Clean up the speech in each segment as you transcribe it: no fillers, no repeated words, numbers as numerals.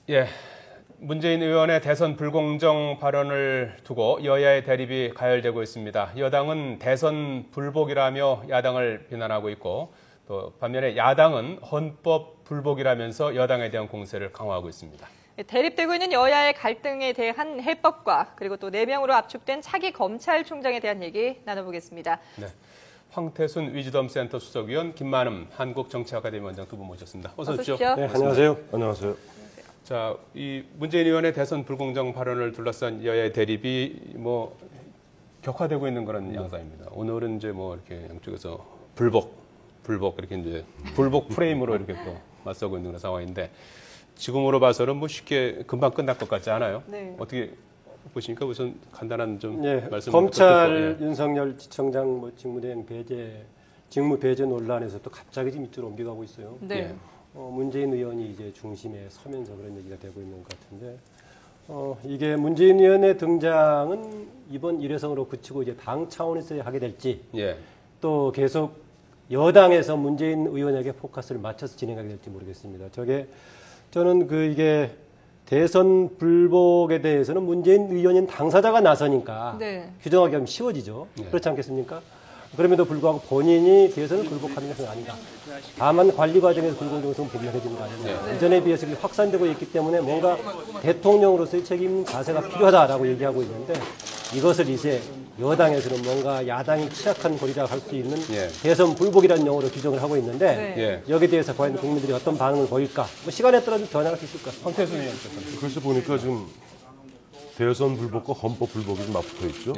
예, 문재인 의원의 대선 불공정 발언을 두고 여야의 대립이 가열되고 있습니다. 여당은 대선 불복이라며 야당을 비난하고 있고 또 반면에 야당은 헌법 불복이라면서 여당에 대한 공세를 강화하고 있습니다. 대립되고 있는 여야의 갈등에 대한 해법과 그리고 또 4명으로 압축된 차기 검찰총장에 대한 얘기 나눠보겠습니다. 네, 황태순 위즈덤센터 수석위원, 김만음 한국정치아카데미 원장 두 분 모셨습니다. 어서 오십시오. 네, 안녕하세요. 안녕하세요. 자, 이 문재인 의원의 대선 불공정 발언을 둘러싼 여야의 대립이 격화되고 있는 그런 양상입니다. 오늘은 이제 이렇게 양쪽에서 불복 이렇게 이제 불복 프레임으로 이렇게 또 맞서고 있는 그런 상황인데 지금으로 봐서는 쉽게 금방 끝날 것 같지 않아요? 네. 어떻게 보십니까? 우선 간단한 좀 말씀. 검찰 윤석열 지청장 직무대행 배제, 직무 배제 논란에서 또 갑자기 지금 이쪽으로 옮겨가고 있어요. 네. 문재인 의원이 이제 중심에 서면서 그런 얘기가 되고 있는 것 같은데, 이게 문재인 의원의 등장은 이번 일회성으로 그치고 이제 당 차원에서 하게 될지, 또 계속 여당에서 문재인 의원에게 포커스를 맞춰서 진행하게 될지 모르겠습니다. 저는 이게 대선 불복에 대해서는 문재인 의원인 당사자가 나서니까 규정하기 좀 쉬워지죠. 그렇지 않겠습니까? 그럼에도 불구하고 본인이 대선을 불복하는 것은 아니다. 다만 관리 과정에서 불공정성은 분명해진 거 아니냐. 이전에 비해서 확산되고 있기 때문에 뭔가 대통령으로서의 책임 자세가 필요하다라고 얘기하고 있는데 이것을 이제 여당에서는 뭔가 야당이 취약한 고리라 할 수 있는 대선 불복이라는 용어로 규정을 하고 있는데 여기에 대해서 과연 국민들이 어떤 반응을 보일까? 시간에 따라 좀 변화할 수 있을 것 같습니다. 황태순 의원께서. 그래서 보니까 지금 대선 불복과 헌법 불복이 좀 맞붙어 있죠.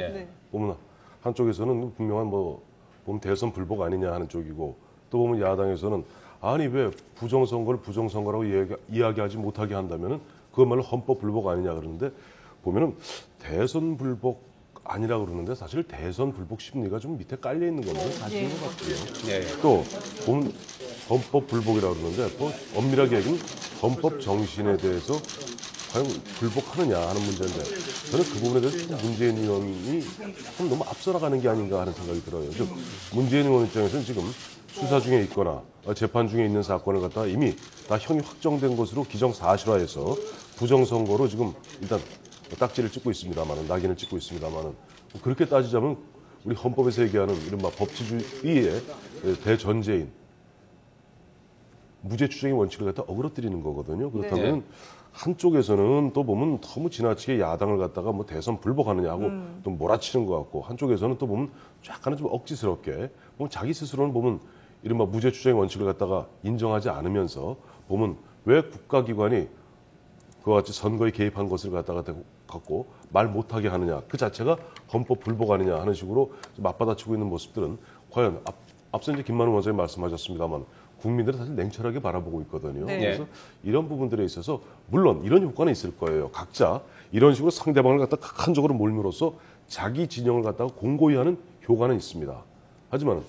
보면 한쪽에서는 분명한 보면 대선 불복 아니냐 하는 쪽이고 또 보면 야당에서는 아니 왜 부정선거를 부정선거라고 이야기하지 못하게 한다면은 그것말로 헌법 불복 아니냐 그러는데 보면은 대선 불복 아니라 그러는데 사실 대선 불복 심리가 좀 밑에 깔려 있는 거는 사실인 것 같고요. 또 보면 헌법 불복이라 그러는데 또 엄밀하게 얘기는 헌법 정신에 대해서 과연 불복하느냐 하는 문제인데 저는 그 부분에 대해서 문재인 의원이 좀 너무 앞서 나가는 게 아닌가 하는 생각이 들어요. 즉 문재인 의원 입장에서는 지금 수사 중에 있거나 재판 중에 있는 사건을 갖다가 이미 다 형이 확정된 것으로 기정사실화해서 부정선거로 지금 일단 딱지를 찍고 있습니다만은 낙인을 찍고 있습니다만은 그렇게 따지자면 우리 헌법에서 얘기하는 이른바 법치주의의 대전제인 무죄 추정의 원칙을 갖다 어그러뜨리는 거거든요. 그렇다면 한쪽에서는 또 보면 너무 지나치게 야당을 갖다가 대선 불복하느냐 하고 또 몰아치는 것 같고 한쪽에서는 또 보면 약간은 좀 억지스럽게 자기 스스로는 보면 이른바 무죄 추정의 원칙을 갖다가 인정하지 않으면서 보면 왜 국가기관이 그와 같이 선거에 개입한 것을 갖고 말 못하게 하느냐 그 자체가 헌법 불복 아니냐 하는 식으로 맞받아치고 있는 모습들은 과연 앞서 이제 김만우 원장님 말씀하셨습니다만 국민들은 사실 냉철하게 바라보고 있거든요. 그래서 이런 부분들에 있어서 물론 이런 효과는 있을 거예요. 각자 이런 식으로 상대방을 갖다 극한적으로 몰므로써 자기 진영을 갖다가 공고히 하는 효과는 있습니다. 하지만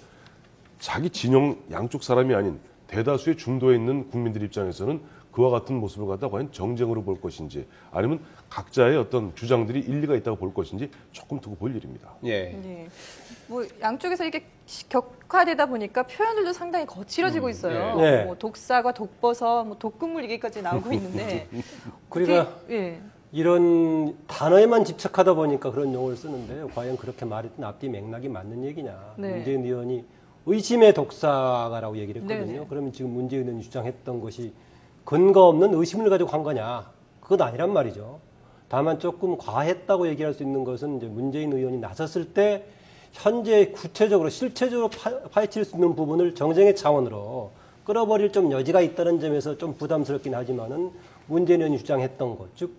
자기 진영 양쪽 사람이 아닌 대다수의 중도에 있는 국민들 입장에서는 그와 같은 모습을 갖다 과연 정쟁으로 볼 것인지 아니면 각자의 어떤 주장들이 일리가 있다고 볼 것인지 조금 두고 볼 일입니다. 양쪽에서 이게 격화되다 보니까 표현들도 상당히 거칠어지고 있어요. 독사과 독버섯, 독극물 얘기까지 나오고 있는데 우리가 이런 단어에만 집착하다 보니까 그런 용어를 쓰는데 과연 그렇게 말했던 앞뒤 맥락이 맞는 얘기냐. 문재인 의원이 의심의 독사가라고 얘기를 했거든요. 그러면 지금 문재인 의원이 주장했던 것이 근거 없는 의심을 가지고 한 거냐. 그건 아니란 말이죠. 다만 조금 과했다고 얘기할 수 있는 것은 이제 문재인 의원이 나섰을 때 현재 구체적으로 실체적으로 파헤칠 수 있는 부분을 정쟁의 차원으로 끌어버릴 좀 여지가 있다는 점에서 좀 부담스럽긴 하지만은 문재인 의원이 주장했던 것, 즉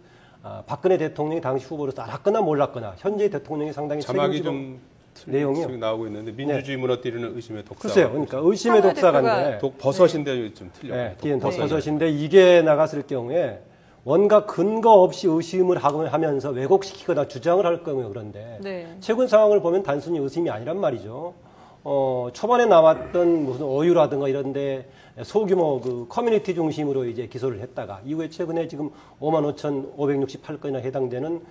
박근혜 대통령이 당시 후보로서 알았거나 몰랐거나 현재 대통령이 상당히 자막이 좀 내용이요. 나오고 있는데 민주주의 무너뜨리는 의심의 독사. 글쎄요, 그러니까 의심의 독사가인데 버섯인데 좀 틀려요. 버섯인데 이게 나갔을 경우에 뭔가 근거 없이 의심을 하면서 왜곡시키거나 주장을 할 경우에 그런데 최근 상황을 보면 단순히 의심이 아니란 말이죠. 초반에 나왔던 무슨 어유라든가 이런데 소규모 커뮤니티 중심으로 이제 기소를 했다가 이후에 최근에 지금 55,568건이나 해당되는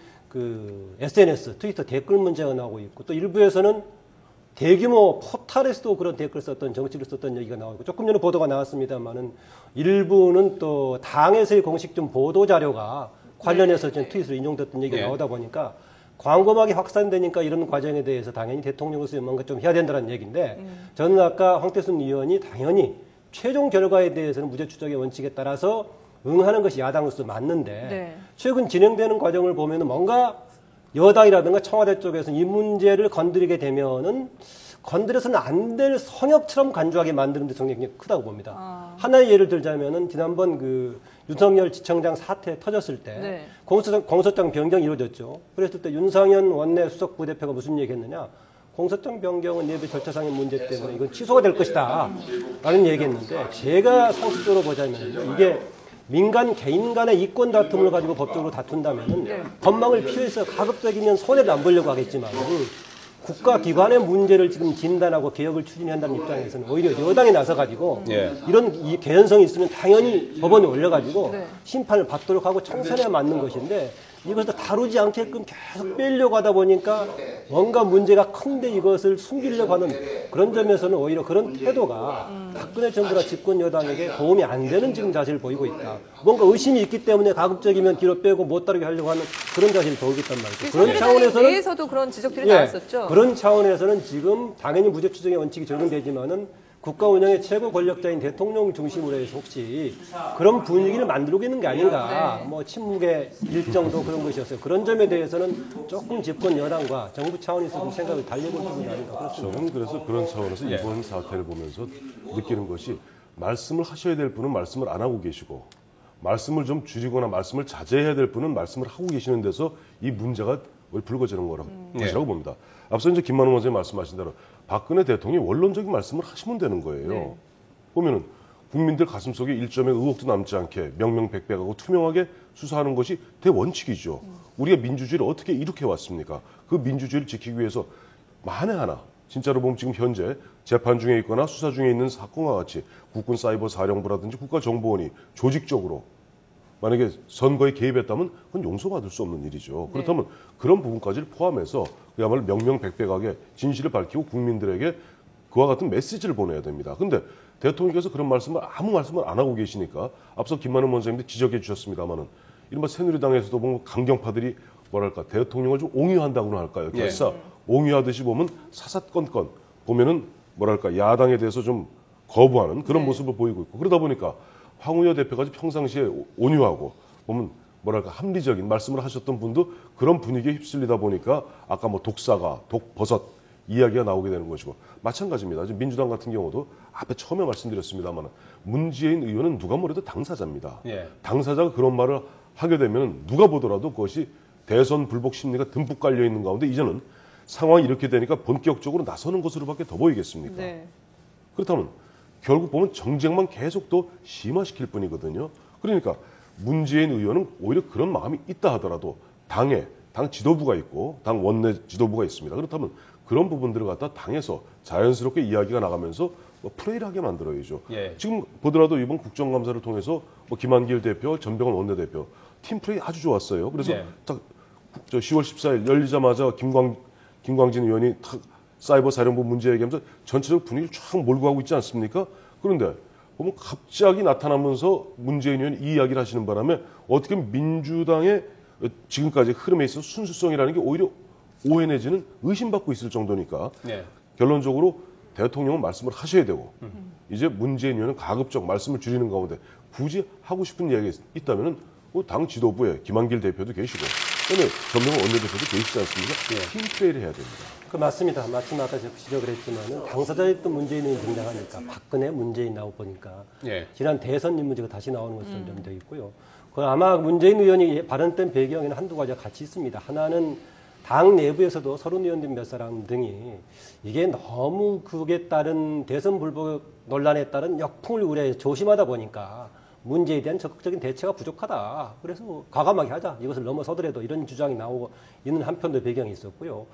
SNS 트위터 댓글 문제가 나오고 있고 또 일부에서는 대규모 포탈에서도 그런 댓글을 썼던 정치를 썼던 얘기가 나오고 조금 전에 보도가 나왔습니다만은 일부는 또 당에서의 공식 좀 보도 자료가 관련해서 좀 트윗으로 인용됐던 얘기가 나오다 보니까 광범하게 확산되니까 이런 과정에 대해서 당연히 대통령으로서 뭔가 좀 해야 된다는 얘기인데 저는 아까 황태순 의원이 당연히 최종 결과에 대해서는 무죄 추정의 원칙에 따라서 응하는 것이 야당으로서 맞는데 최근 진행되는 과정을 보면은 뭔가 여당이라든가 청와대 쪽에서 이 문제를 건드리게 되면은 건드려서는 안 될 성역처럼 간주하게 만드는 데 성격이 굉장히 크다고 봅니다. 하나의 예를 들자면은 지난번 그 윤석열 지청장 사태 터졌을 때 공소장 변경이 이루어졌죠. 그랬을 때 윤상현 원내 수석 부대표가 무슨 얘기했느냐? 공소장 변경은 예비 절차상의 문제 때문에 이건 취소가 될 것이다 라는 얘기했는데 제가 상식적으로 보자면 이게 민간 개인 간의 이권 다툼을 가지고 법적으로 다툰다면은 법망을 피해서 가급적이면 손해를 안 보려고 하겠지만 국가기관의 문제를 지금 진단하고 개혁을 추진한다는 입장에서는 오히려 여당이 나서가지고 이런 이 개연성이 있으면 당연히 법원에 올려가지고 심판을 받도록 하고 청산에 맞는 것인데 이것을 다루지 않게끔 계속 빼려고 하다 보니까 뭔가 문제가 큰데 이것을 숨기려고 하는 그런 점에서는 오히려 그런 태도가 박근혜 정부나 집권 여당에게 도움이 안 되는 지금 자세를 보이고 있다. 뭔가 의심이 있기 때문에 가급적이면 뒤로 빼고 못 다루게 하려고 하는 그런 자세를 보이고 있단 말이죠. 그런 차원에서는 내에서도 그런 지적들이 나왔었죠. 그런 차원에서는 지금 당연히 무죄 추정의 원칙이 적용되지만은 국가 운영의 최고 권력자인 대통령 중심으로 해서 혹시 그런 분위기를 만들고 있는 게 아닌가. 뭐 침묵의 일정도 그런 것이었어요. 그런 점에 대해서는 조금 집권 여당과 정부 차원에서 좀 생각을 달려볼 부분이 아닌가 그렇습니다. 저는 그래서 그런 차원에서 이번 사태를 보면서 느끼는 것이 말씀을 하셔야 될 분은 말씀을 안 하고 계시고 말씀을 좀 줄이거나 말씀을 자제해야 될 분은 말씀을 하고 계시는 데서 이 문제가 불거지는 것이라고 봅니다. 앞서 이제 김만호 원장님 말씀하신 대로 박근혜 대통령이 원론적인 말씀을 하시면 되는 거예요. 보면은 국민들 가슴속에 일점의 의혹도 남지 않게 명명백백하고 투명하게 수사하는 것이 대원칙이죠. 우리가 민주주의를 어떻게 이룩해 왔습니까? 그 민주주의를 지키기 위해서 만에 하나 진짜로 보면 지금 현재 재판 중에 있거나 수사 중에 있는 사건과 같이 국군사이버사령부라든지 국가정보원이 조직적으로 만약에 선거에 개입했다면 그건 용서받을 수 없는 일이죠. 그렇다면 그런 부분까지를 포함해서 그야말로 명명백백하게 진실을 밝히고 국민들에게 그와 같은 메시지를 보내야 됩니다. 근데 대통령께서 그런 아무 말씀을 안 하고 계시니까 앞서 김만원 원장님도 지적해 주셨습니다만은 이른바 새누리당에서도 보면 강경파들이 뭐랄까 대통령을 좀 옹유한다고나 할까요? 결사 옹유하듯이 보면 사사건건 보면은 뭐랄까 야당에 대해서 좀 거부하는 그런 모습을 보이고 있고 그러다 보니까 황운여 대표까지 평상시에 온유하고 보면 뭐랄까 합리적인 말씀을 하셨던 분도 그런 분위기에 휩쓸리다 보니까 아까 뭐 독사가 독버섯 이야기가 나오게 되는 것이고 마찬가지입니다. 지금 민주당 같은 경우도 앞에 처음에 말씀드렸습니다만 문재인 의원은 누가 뭐래도 당사자입니다. 당사자가 그런 말을 하게 되면 누가 보더라도 그것이 대선 불복 심리가 듬뿍 깔려 있는 가운데 이제는 상황이 이렇게 되니까 본격적으로 나서는 것으로밖에 더 보이겠습니까? 그렇다면 결국 보면 정쟁만 계속 더 심화시킬 뿐이거든요. 그러니까 문재인 의원은 오히려 그런 마음이 있다 하더라도 당 지도부가 있고 당 원내 지도부가 있습니다. 그렇다면 그런 부분들을 갖다 당에서 자연스럽게 이야기가 나가면서 플레이를 하게 만들어야죠. 지금 보더라도 이번 국정감사를 통해서 김한길 대표, 전병헌 원내대표 팀 플레이 아주 좋았어요. 그래서 딱 10월 14일 열리자마자 김광진 의원이 사이버사령부 문제 얘기하면서 전체적 분위기를 쫙 몰고 가고 있지 않습니까? 그런데 보면 갑자기 나타나면서 문재인 의원이 이 이야기를 하시는 바람에 어떻게 보면 민주당의 지금까지 흐름에 있어서 순수성이라는 게 오히려 오해 내지는 의심받고 있을 정도니까 결론적으로 대통령은 말씀을 하셔야 되고 이제 문재인 의원은 가급적 말씀을 줄이는 가운데 굳이 하고 싶은 이야기가 있다면 당 지도부에 김한길 대표도 계시고 그다음에 전명훈 원내대표도 계시지 않습니까? 팀 플레이를 해야 됩니다. 그 맞습니다. 마침 아까 지적을 했지만은 당사자였던 문재인이 등장하니까 박근혜 문재인 나오고 보니까 지난 대선 문제가 다시 나오는 것처럼 좀 되어 있고요. 그 아마 문재인 의원이 발언된 배경에는 한두 가지가 같이 있습니다. 하나는 당 내부에서도 서른 의원들 몇 사람 등이 이게 너무 그에 따른 대선 불복 논란에 따른 역풍을 우려해 조심하다 보니까 문제에 대한 적극적인 대처가 부족하다. 그래서 과감하게 하자. 이것을 넘어서더라도 이런 주장이 나오고 있는 한편도 배경이 있었고요.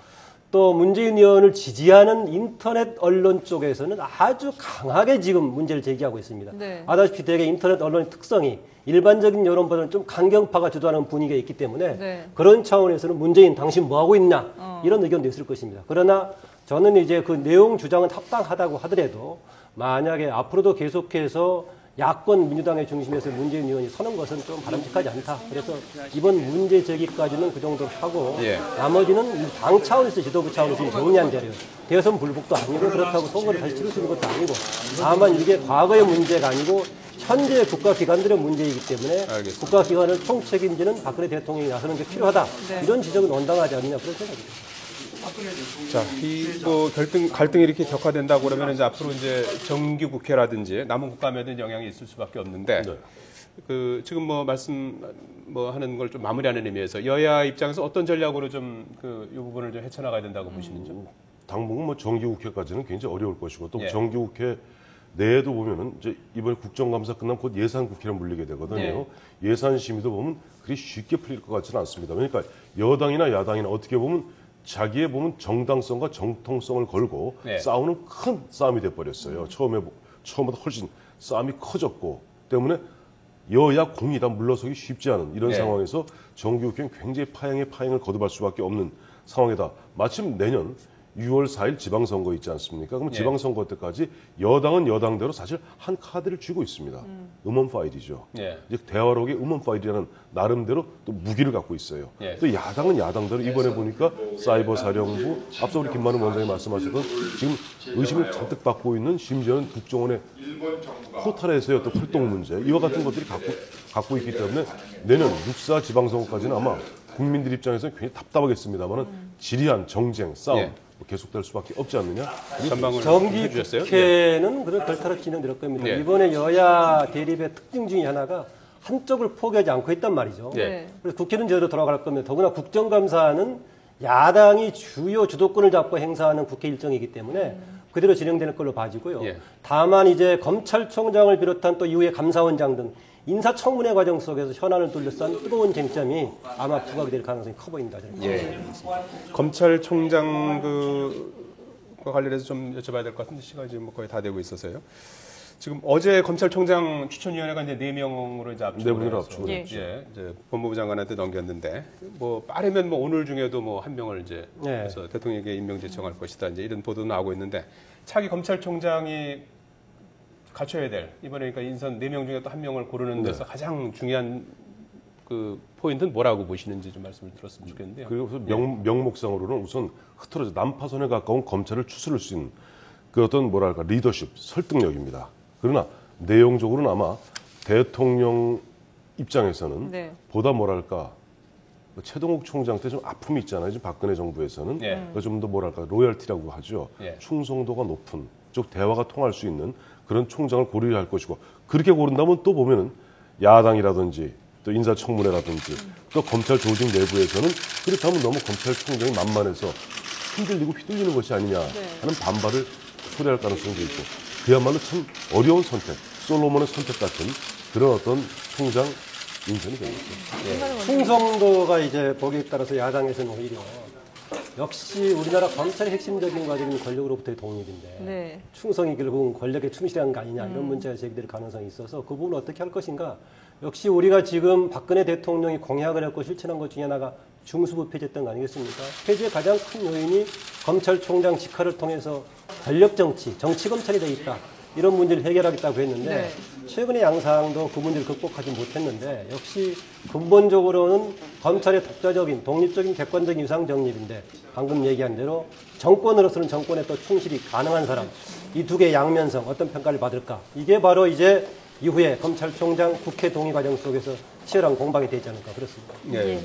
또 문재인 의원을 지지하는 인터넷 언론 쪽에서는 아주 강하게 지금 문제를 제기하고 있습니다. 네. 아다시피 대개 인터넷 언론의 특성이 일반적인 여론보다는 좀 강경파가 주도하는 분위기가 있기 때문에 네. 그런 차원에서는 문재인 당신 뭐 하고 있냐 이런 의견도 있을 것입니다. 그러나 저는 이제 그 내용 주장은 합당하다고 하더라도 만약에 앞으로도 계속해서 야권 민주당의 중심에서 문재인 의원이 서는 것은 좀 바람직하지 않다. 그래서 이번 문제 제기까지는 그 정도로 하고 예. 나머지는 당 차원에서 지도부 차원에서 정리한 자료. 대선 불복도 아니고 그렇다고 선거를 다시 치를 수 있는 것도 아니고 다만 이게 과거의 문제가 아니고 현재 국가기관들의 문제이기 때문에 알겠습니다. 국가기관을 총책임지는 박근혜 대통령이 나서는 게 필요하다. 네. 이런 지적은 온당하지 않느냐 그런 생각입니다. 자, 이 뭐 갈등이 이렇게 격화된다고 그러면 이제 앞으로 이제 정기 국회라든지 남은 국감에는 영향이 있을 수밖에 없는데 네. 그 지금 뭐 말씀 뭐 하는 걸 좀 마무리하는 의미에서 여야 입장에서 어떤 전략으로 좀 그 이 부분을 좀 헤쳐나가야 된다고 보시는지요? 당분간 뭐 정기국회까지는 굉장히 어려울 것이고 또 예. 정기국회 내에도 보면은 이제 이번에 국정감사 끝나면 곧 예산국회로 물리게 되거든요. 예산 심의도 보면 그리 쉽게 풀릴 것 같지는 않습니다. 그러니까 여당이나 야당이나 어떻게 보면 자기의 보면 정당성과 정통성을 걸고 네. 싸우는 큰 싸움이 돼버렸어요. 처음보다 훨씬 싸움이 커졌고 때문에 여야 공이 다 물러서기 쉽지 않은 이런 네. 상황에서 정기국회는 굉장히 파행을 거듭할 수밖에 없는 상황이다. 마침 내년 6월 4일 지방선거 있지 않습니까? 그럼 네. 지방선거 때까지 여당은 여당대로 사실 한 카드를 쥐고 있습니다. 음원 파일이죠. 네. 이제 대화록의 음원 파일이라는 나름대로 또 무기를 갖고 있어요. 네. 또 야당은 야당대로 이번에 보니까 사이버 사령부, 앞서 우리 김만우 원장이 말씀하셨던 지금 의심을 잔뜩 받고 있는 심지어는 국정원의 포탈에서의 또 활동 문제 이와 같은 것들이 갖고 있기 때문에 내년 6.4 지방선거까지는 아마 국민들 입장에서는 굉장히 답답하겠습니다만은 지리한 정쟁, 싸움 예. 계속될 수밖에 없지 않느냐? 전망을 정기 해주셨어요? 국회는 그런 별타로 진행될 겁니다. 네. 이번에 여야 대립의 특징 중에 하나가 한쪽을 포기하지 않고 있단 말이죠. 네. 그래서 국회는 저대로 돌아갈 겁니다. 더구나 국정감사는 야당이 주요 주도권을 잡고 행사하는 국회 일정이기 때문에 그대로 진행되는 걸로 봐지고요. 예. 다만 이제 검찰총장을 비롯한 또 이후에 감사원장 등 인사청문회 과정 속에서 현안을 둘러싼 뜨거운 쟁점이 아마 부각이 될 가능성이 커 보인다. 저는. 예. 검찰총장 그과 관련해서 좀 여쭤봐야 될 것 같은데 시간이 지금 뭐 거의 다 되고 있어서요. 지금 어제 검찰총장 추천위원회가 이제 4명으로 이제 압축을 4분으로 해서 압축을 했죠. 이제 법무부 장관한테 넘겼는데 뭐 빠르면 뭐 오늘 중에도 뭐 한 명을 이제 네. 해서 대통령에게 임명 제청할 것이다 이제 이런 보도 나오고 있는데 차기 검찰총장이 갖춰야 될 이번에 그러니까 인선 4명 중에 또 한 명을 고르는 데서 가장 중요한 그 포인트는 뭐라고 보시는지 좀 말씀을 들었으면 좋겠는데요. 그리고 명목상으로는 우선 흐트러져 난파선에 가까운 검찰을 추스를 수 있는 그 어떤 뭐랄까 리더십, 설득력입니다. 그러나 내용적으로는 아마 대통령 입장에서는 네. 보다 뭐랄까 최동욱 총장 때 좀 아픔이 있잖아요. 지금 박근혜 정부에서는 좀 더 뭐랄까 로열티라고 하죠. 충성도가 높은 쪽 대화가 통할 수 있는 그런 총장을 고려해야 할 것이고 그렇게 고른다면 또 보면은 야당이라든지 또 인사청문회라든지 또 검찰 조직 내부에서는 그렇다면 너무 검찰총장이 만만해서 흔들리고 휘둘리는 것이 아니냐 하는 반발을 초래할 가능성도 있고 그야말로 참 어려운 선택, 솔로몬의 선택 같은 그런 어떤 총장 인선이 되겠죠. 충성도가 이제 보기에 따라서 야당에서는 오히려 역시 우리나라 검찰의 핵심적인 과정은 권력으로부터의 독립인데 네. 충성이 결국은 권력에 충실한 거 아니냐 이런 문제가 제기될 가능성이 있어서 그 부분을 어떻게 할 것인가. 역시 우리가 지금 박근혜 대통령이 공약을 했고 실천한 것 중에 하나가 중수부 폐지했던 거 아니겠습니까? 폐지의 가장 큰 요인이 검찰총장 직화를 통해서 권력 정치, 정치 검찰이 돼 있다. 이런 문제를 해결하겠다고 했는데 네. 최근의 양상도 그 문제를 극복하지 못했는데 역시 근본적으로는 검찰의 독자적인, 독립적인, 객관적인 유상 정립인데 방금 얘기한 대로 정권으로서는 정권에 또 충실이 가능한 사람 이 두 개의 양면성 어떤 평가를 받을까 이게 바로 이제 이후에 검찰총장 국회 동의 과정 속에서 치열한 공방이 되지 않을까 그렇습니다. 예.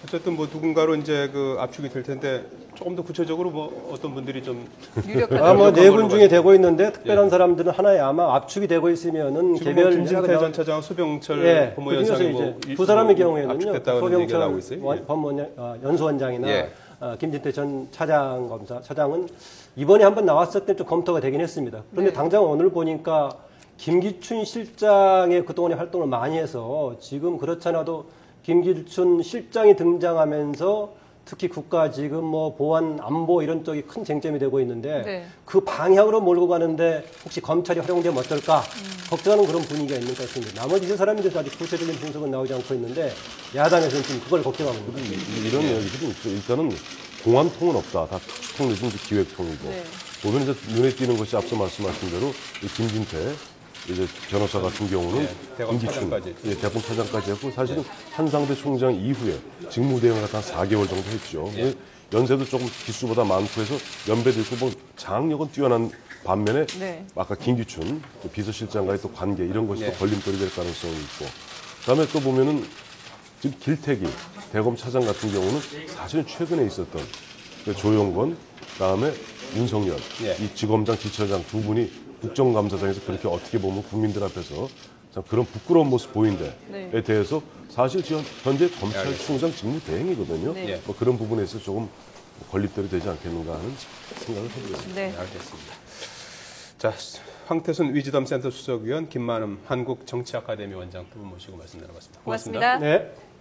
어쨌든 뭐 누군가로 이제 그 압축이 될 텐데 조금 더 구체적으로 뭐 어떤 분들이 좀 유력한 뭐 네 분 중에 되고 있는데 특별한 사람들은 하나에 아마 압축이 되고 있으면은 지금 개별 김진태 전 차장, 수병철 법무연수장이 이제 뭐 두 사람의 경우에는요. 압축됐다는 얘기가 나오고 있어요. 연수원장이나 예. 김진태 전 차장은 이번에 한번 나왔을 때 좀 검토가 되긴 했습니다. 그런데 당장 오늘 보니까 김기춘 실장의 그동안의 활동을 많이 해서 지금 그렇잖아도 김기춘 실장이 등장하면서 특히 국가 지금 뭐 보안, 안보 이런 쪽이 큰 쟁점이 되고 있는데 네. 그 방향으로 몰고 가는데 혹시 검찰이 활용되면 어떨까 걱정하는 그런 분위기가 있는 것 같습니다. 나머지 두 사람에 대해서 아직 구체적인 분석은 나오지 않고 있는데 야당에서는 지금 그걸 걱정하고 있습니다. 이런 이야기들이 있죠. 일단은 공안통은 없다. 다 특수통이고 기획통이고. 네. 보면 이제 눈에 띄는 것이 앞서 말씀하신 대로 이 김진태 이제 변호사 같은 경우는 대검 차장까지 대검 차장까지 했고 사실은 한상대 총장 이후에 직무대행을 한 4개월 정도 했죠. 연세도 조금 기수보다 많고 해서 연배도 있고 뭐 장력은 뛰어난 반면에 아까 김기춘 비서실장과의 또 관계 이런 것이 또 걸림돌이 될 가능성이 있고 그다음에 또 보면은 지금 길태기 대검 차장 같은 경우는 사실은 최근에 있었던 조용건 그다음에 윤석열 이 지검장 지처장 두 분이 국정감사장에서 그렇게 어떻게 보면 국민들 앞에서 참 그런 부끄러운 모습 보인데에 대해서 사실 지금 현재 검찰총장 직무 대행이거든요. 뭐 그런 부분에서 조금 걸림돌이 되지 않겠는가 하는 생각을 해보겠습니다. 네, 알겠습니다. 자, 황태순 위즈덤센터 수석위원, 김만음 한국정치아카데미 원장 두 분 모시고 말씀 나눠봤습니다. 고맙습니다. 고맙습니다. 네.